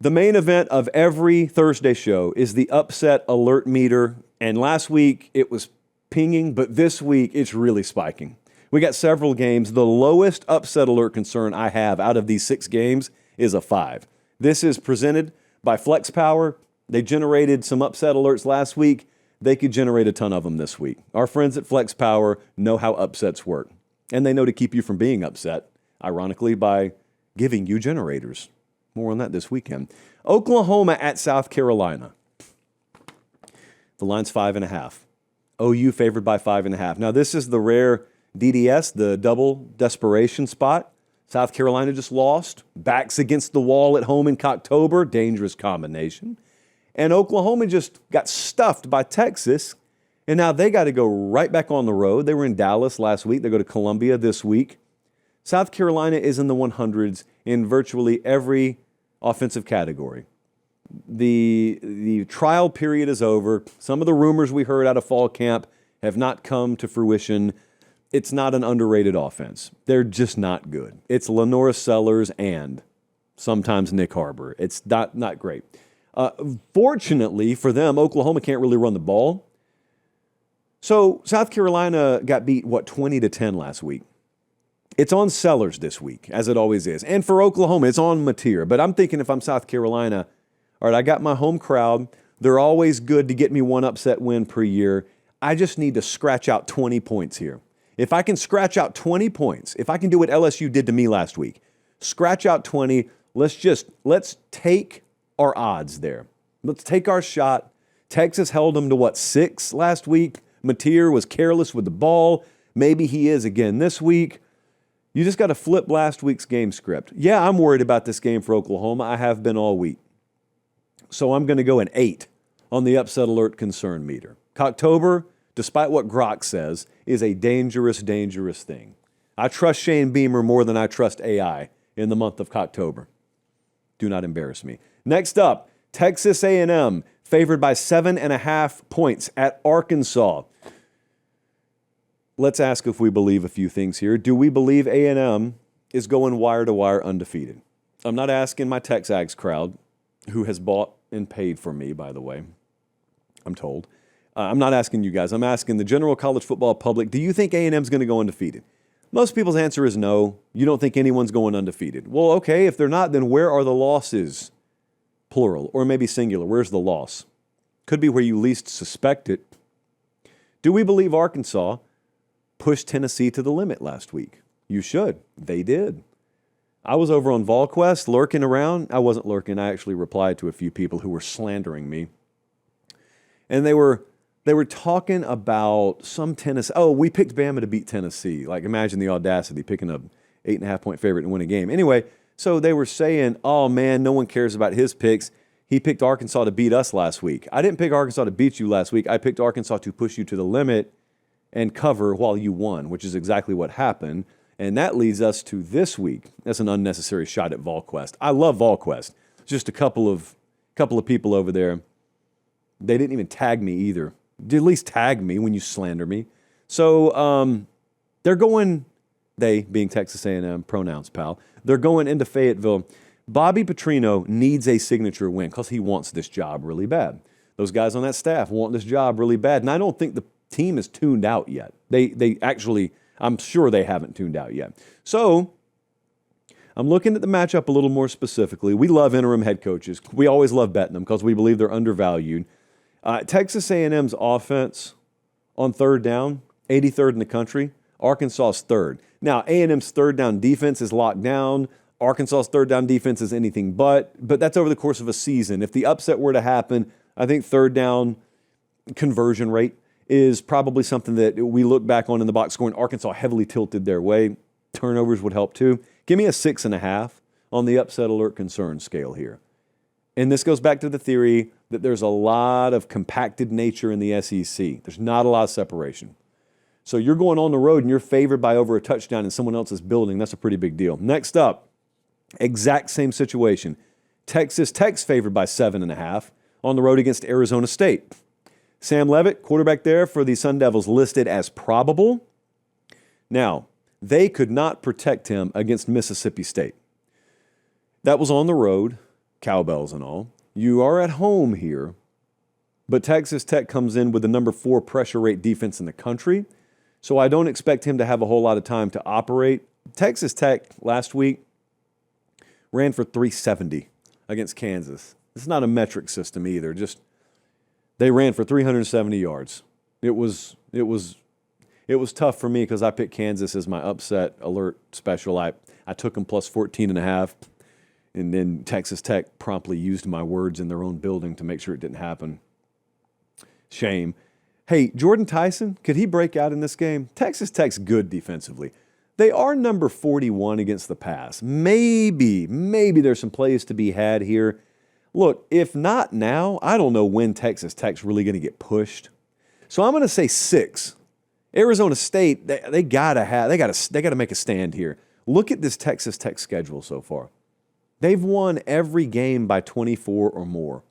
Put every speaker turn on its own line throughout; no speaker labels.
The main event of every Thursday show is the upset alert meter. And last week it was pinging, but this week it's really spiking. We got several games. The lowest upset alert concern I have out of these 6 games is a 5. This is presented by Flex Power. They generated some upset alerts last week. They could generate a ton of them this week. Our friends at Flex Power know how upsets work. And they know to keep you from being upset, ironically, by giving you generators. More on that this weekend. Oklahoma at South Carolina. The line's 5.5. OU favored by 5.5. Now, this is the rare DDS, the double desperation spot. South Carolina just lost. Backs against the wall at home in October. Dangerous combination. And Oklahoma just got stuffed by Texas. And now they got to go right back on the road. They were in Dallas last week. They go to Columbia this week. South Carolina is in the 100s in virtually every offensive category. The trial period is over. Some of the rumors we heard out of fall camp have not come to fruition. It's not an underrated offense. They're just not good. It's Lenora Sellers and sometimes Nick Harbor. It's not great. Fortunately for them, Oklahoma can't really run the ball. So South Carolina got beat, 20-10 last week. It's on Sellers this week, as it always is. And for Oklahoma, it's on Mateer. But I'm thinking if I'm South Carolina, all right, I got my home crowd. They're always good to get me one upset win per year. I just need to scratch out 20 points here. If I can scratch out 20 points, if I can do what LSU did to me last week, scratch out 20, let's take our odds there. Let's take our shot. Texas held them to 6 last week. Mateer was careless with the ball. Maybe he is again this week. You just got to flip last week's game script. Yeah, I'm worried about this game for Oklahoma. I have been all week. So I'm going to go an 8 on the upset alert concern meter. October, despite what Grok says, is a dangerous, dangerous thing. I trust Shane Beamer more than I trust AI in the month of October. Do not embarrass me. Next up, Texas A&M favored by 7.5 points at Arkansas. Let's ask if we believe a few things here. Do we believe A&M is going wire to wire undefeated? I'm not asking my TexAgs crowd, who has bought and paid for me, by the way, I'm told. I'm not asking you guys. I'm asking the general college football public, do you think A&M is going to go undefeated? Most people's answer is no. You don't think anyone's going undefeated. Well, okay, if they're not, then where are the losses? Plural, or maybe singular. Where's the loss? Could be where you least suspect it. Do we believe Arkansas pushed Tennessee to the limit last week? You should. They did. I was over on VolQuest lurking around. I wasn't lurking. I actually replied to a few people who were slandering me. And they were talking about some Tennessee. Oh, we picked Bama to beat Tennessee. Like, imagine the audacity, picking a 8.5-point favorite and win a game. Anyway, so they were saying, oh, man, no one cares about his picks. He picked Arkansas to beat us last week. I didn't pick Arkansas to beat you last week. I picked Arkansas to push you to the limit and cover while you won, which is exactly what happened. And that leads us to this week. That's an unnecessary shot at VolQuest. I love VolQuest. Just a couple of people over there. They didn't even tag me either. At least tag me when you slander me. So they're going, they being Texas A&M, pronouns, pal. They're going into Fayetteville. Bobby Petrino needs a signature win because he wants this job really bad. Those guys on that staff want this job really bad. And I don't think the team is tuned out yet. They actually, I'm sure they haven't tuned out yet. So I'm looking at the matchup a little more specifically. We love interim head coaches. We always love betting them because we believe they're undervalued. Texas A&M's offense on third down, 83rd in the country. Arkansas's third. Now, A&M's third down defense is locked down. Arkansas's third down defense is anything but that's over the course of a season. If the upset were to happen, I think third down conversion rate is probably something that we look back on in the box score, and Arkansas heavily tilted their way. Turnovers would help too. Give me a 6.5 on the upset alert concern scale here. And this goes back to the theory that there's a lot of compacted nature in the SEC. There's not a lot of separation. So you're going on the road and you're favored by over a touchdown in someone else's building. That's a pretty big deal. Next up, exact same situation. Texas Tech's favored by 7.5 on the road against Arizona State. Sam Leavitt, quarterback there for the Sun Devils, listed as probable. Now, they could not protect him against Mississippi State. That was on the road. cowbells and all. You are at home here, but Texas Tech comes in with the number 4 pressure rate defense in the country, so I don't expect him to have a whole lot of time to operate. Texas Tech last week ran for 370 against Kansas. It's not a metric system either. Just they ran for 370 yards. It was tough for me because I picked Kansas as my upset alert special. I took them plus 14.5, and then Texas Tech promptly used my words in their own building to make sure it didn't happen. Shame. Hey, Jordan Tyson, could he break out in this game? Texas Tech's good defensively. They are number 41 against the pass. Maybe there's some plays to be had here. Look, if not now, I don't know when Texas Tech's really going to get pushed. So I'm going to say 6. Arizona State, they got to make a stand here. Look at this Texas Tech schedule so far. They've won every game by 24 or more.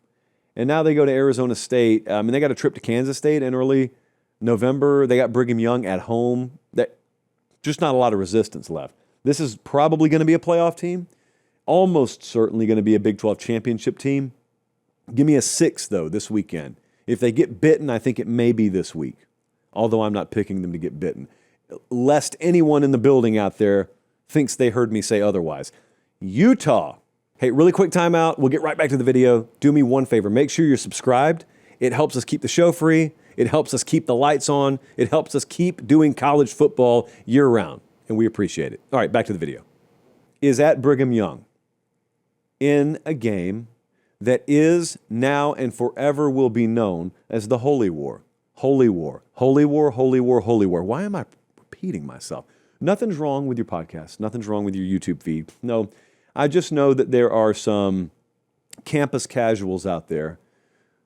And now they go to Arizona State. They got a trip to Kansas State in early November. They got Brigham Young at home. Just not a lot of resistance left. This is probably going to be a playoff team. Almost certainly going to be a Big 12 championship team. Give me a 6, though, this weekend. If they get bitten, I think it may be this week, although I'm not picking them to get bitten, lest anyone in the building out there thinks they heard me say otherwise. Utah. Hey, really quick timeout. We'll get right back to the video. Do me one favor. Make sure you're subscribed. It helps us keep the show free. It helps us keep the lights on. It helps us keep doing college football year-round, and we appreciate it. All right, back to the video. Is at Brigham Young in a game that is now and forever will be known as the Holy War. Holy War. Holy War, Holy War, Holy War. Why am I repeating myself? Nothing's wrong with your podcast. Nothing's wrong with your YouTube feed. No, I just know that there are some campus casuals out there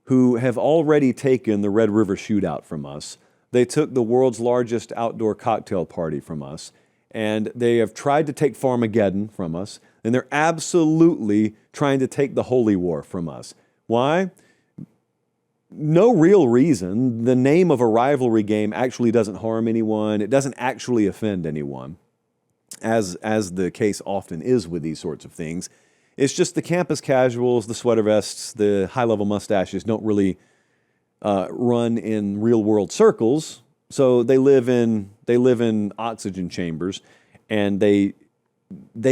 who have already taken the Red River Shootout from us. They took the world's largest outdoor cocktail party from us, and they have tried to take Farmageddon from us, and they're absolutely trying to take the Holy War from us. Why? No real reason. The name of a rivalry game actually doesn't harm anyone. It doesn't actually offend anyone, as the case often is with these sorts of things. It's just the campus casuals, the sweater vests, the high-level mustaches don't really run in real-world circles. So they live in oxygen chambers, and they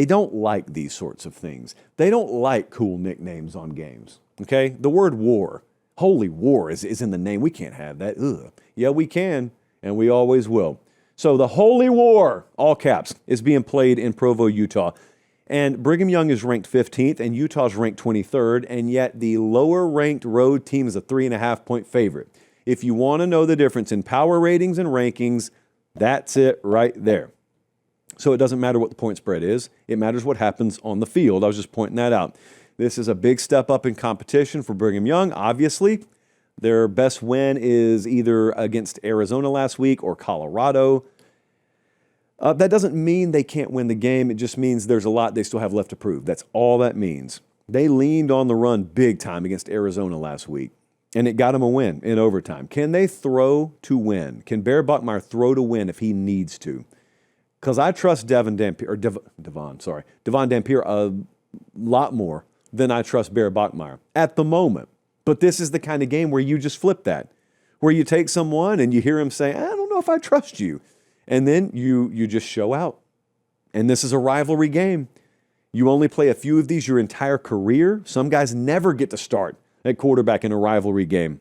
don't like these sorts of things. They don't like cool nicknames on games. Okay, the word war, Holy War, is in the name. We can't have that. Ugh. Yeah, we can, and we always will. So the Holy War, all caps, is being played in Provo, Utah. And Brigham Young is ranked 15th, and Utah's ranked 23rd, and yet the lower-ranked road team is a 3.5-point favorite. If you want to know the difference in power ratings and rankings, that's it right there. So it doesn't matter what the point spread is. It matters what happens on the field. I was just pointing that out. This is a big step up in competition for Brigham Young, obviously. Their best win is either against Arizona last week or Colorado. That doesn't mean they can't win the game. It just means there's a lot they still have left to prove. That's all that means. They leaned on the run big time against Arizona last week, and it got them a win in overtime. Can they throw to win? Can Bear Buckmeyer throw to win if he needs to? Because I trust Devon Dampier a lot more than I trust Bear Buckmeyer at the moment. But this is the kind of game where you just flip that, where you take someone and you hear him say, I don't know if I trust you. And then you just show out. And this is a rivalry game. You only play a few of these your entire career. Some guys never get to start at quarterback in a rivalry game.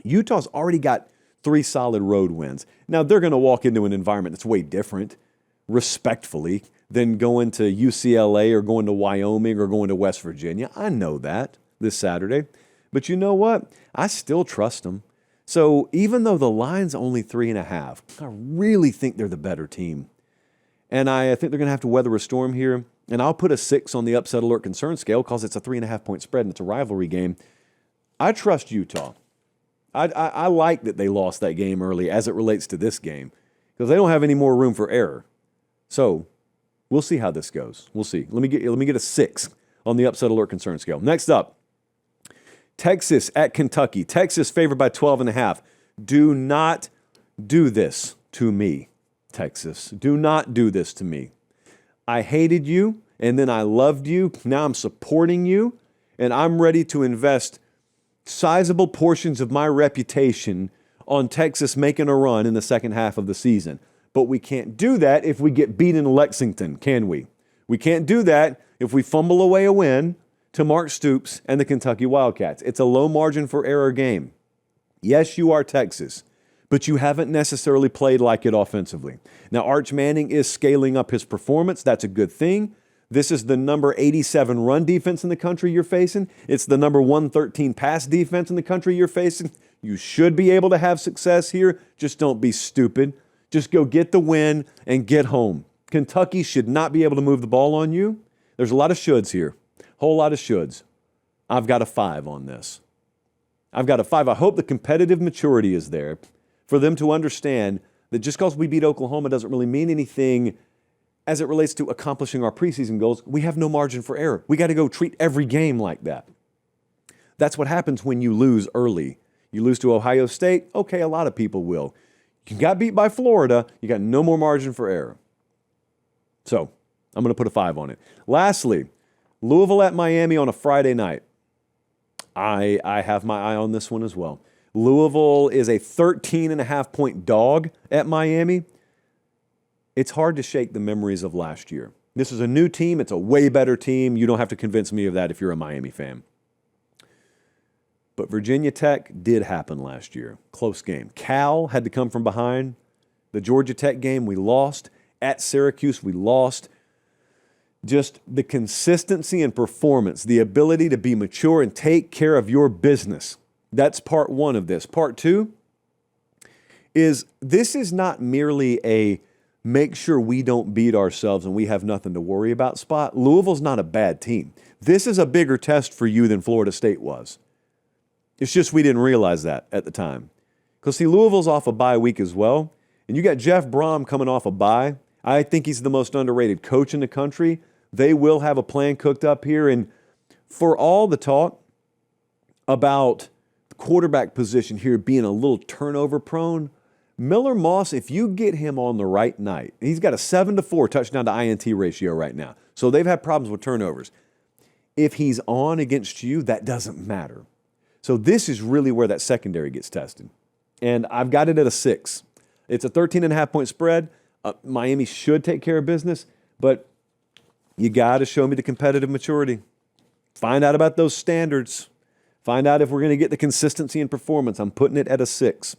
Utah's already got 3 solid road wins. Now, they're going to walk into an environment that's way different, respectfully, than going to UCLA or going to Wyoming or going to West Virginia. I know that this Saturday. But you know what? I still trust them. So even though the line's only 3.5, I really think they're the better team. And I think they're going to have to weather a storm here. And I'll put a 6 on the upset alert concern scale because it's a 3.5-point spread and it's a rivalry game. I trust Utah. I like that they lost that game early as it relates to this game because they don't have any more room for error. So we'll see how this goes. We'll see. Let me get a 6 on the upset alert concern scale. Next up, Texas at Kentucky. Texas favored by 12.5. Do not do this to me, Texas. Do not do this to me. I hated you, and then I loved you. Now I'm supporting you, And I'm ready to invest sizable portions of my reputation on Texas making a run in the second half of the season. But we can't do that if we get beat in Lexington, can we? We can't do that if we fumble away a win to Mark Stoops and the Kentucky Wildcats. It's a low margin for error game. Yes, you are Texas, but you haven't necessarily played like it offensively. Now, Arch Manning is scaling up his performance. That's a good thing. This is the number 87 run defense in the country you're facing. It's the number 113 pass defense in the country you're facing. You should be able to have success here. Just don't be stupid. Just go get the win and get home. Kentucky should not be able to move the ball on you. There's a lot of shoulds here. Whole lot of shoulds. I've got a 5 on this. I've got a 5. I hope the competitive maturity is there for them to understand that just because we beat Oklahoma doesn't really mean anything as it relates to accomplishing our preseason goals. We have no margin for error. We got to go treat every game like that. That's what happens when you lose early. You lose to Ohio State, okay, a lot of people will. You got beat by Florida, you got no more margin for error. So, I'm going to put a 5 on it. Lastly, Louisville at Miami on a Friday night. I have my eye on this one as well. Louisville is a 13.5-point dog at Miami. It's hard to shake the memories of last year. This is a new team. It's a way better team. You don't have to convince me of that if you're a Miami fan. But Virginia Tech did happen last year. Close game. Cal had to come from behind. The Georgia Tech game, we lost. At Syracuse, we lost. Just the consistency and performance, the ability to be mature and take care of your business. That's part 1 of this. Part 2 is this is not merely a make sure we don't beat ourselves and we have nothing to worry about spot. Louisville's not a bad team. This is a bigger test for you than Florida State was. It's just we didn't realize that at the time. Because, see, Louisville's off a bye week as well. And you got Jeff Brom coming off a bye. I think he's the most underrated coach in the country. They will have a plan cooked up here. And for all the talk about the quarterback position here being a little turnover prone, Miller Moss, if you get him on the right night, he's got a 7-4 touchdown to INT ratio right now. So they've had problems with turnovers. If he's on against you, that doesn't matter. So this is really where that secondary gets tested. And I've got it at a 6. It's a 13.5-point spread. Miami should take care of business, but you got to show me the competitive maturity. Find out about those standards. Find out if we're going to get the consistency and performance. I'm putting it at a 6.